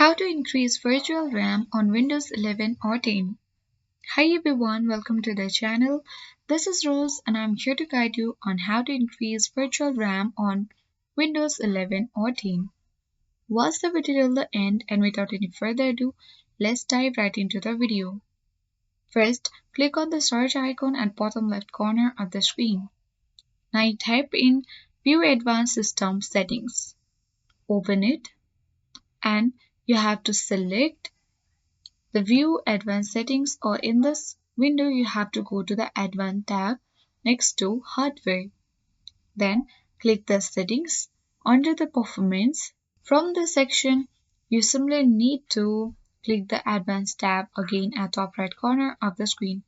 How to increase virtual RAM on Windows 11 or 10. Hi everyone, welcome to the channel. This is Rose and I'm here to guide you on how to increase virtual RAM on Windows 11 or 10. Watch the video till the end, and without any further ado, let's dive right into the video. First, click on the search icon at bottom left corner of the screen. Now type in View Advanced System Settings. Open it and you have to select the View Advanced Settings, or in this window you have to go to the Advanced tab next to Hardware. Then click the Settings under the Performance. From this section you simply need to click the Advanced tab again at top right corner of the screen,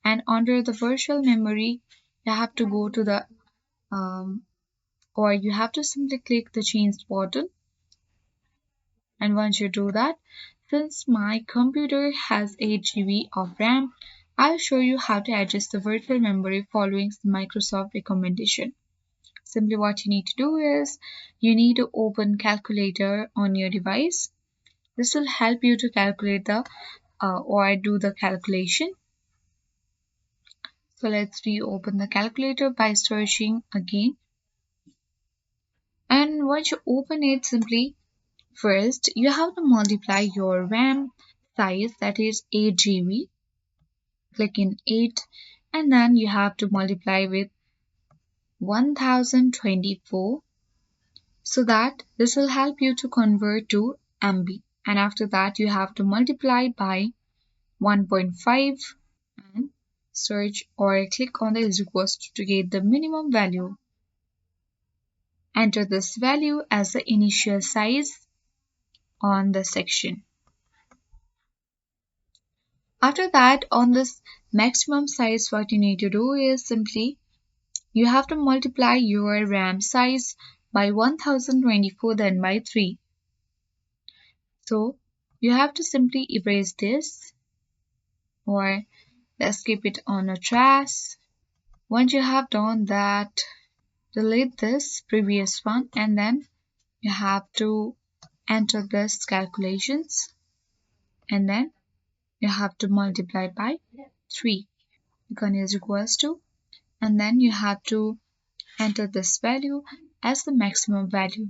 and under the Virtual Memory you have to go to the or you have to simply click the Change button. And once you do that, since my computer has 8 GB of RAM, I'll show you how to adjust the virtual memory following the Microsoft recommendation. Simply what you need to do is, you need to open calculator on your device. This will help you to calculate the or do the calculation. So let's reopen the calculator by searching again. And once you open it, simply first, you have to multiply your RAM size, that is 8 GB. Click in 8, and then you have to multiply with 1024, so that this will help you to convert to MB. And after that, you have to multiply by 1.5 and search or click on the is equals to get the minimum value. Enter this value as the initial size on the section. After that, on this maximum size, what you need to do is simply you have to multiply your RAM size by 1024, then by 3. So you have to simply erase this or let's keep it on a trash. Once you have done that, delete this previous one, and then you have to enter this calculations, and then you have to multiply by 3. Because is equals to, and then you have to enter this value as the maximum value.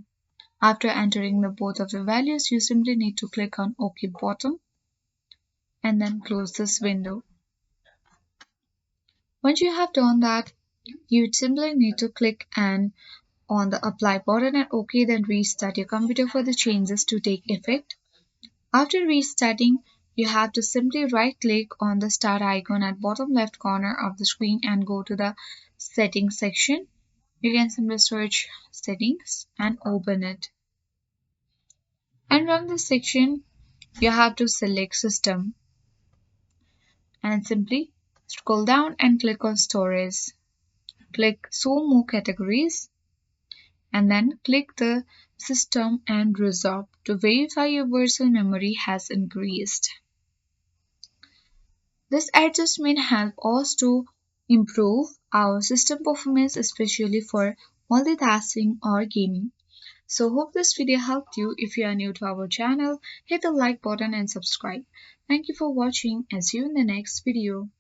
After entering the both of the values, you simply need to click on OK button and then close this window. Once you have done that, you simply need to click on the apply button and OK, then restart your computer for the changes to take effect. After restarting, you have to simply right click on the start icon at bottom left corner of the screen and go to the settings section. You can simply search settings and open it. And from this section, you have to select system and simply scroll down and click on storage. Click show more categories and then click the system and resolve to verify your virtual memory has increased. This adjustment helps us to improve our system performance, especially for multitasking or gaming. So hope this video helped you. If you are new to our channel, hit the like button and subscribe. Thank you for watching and see you in the next video.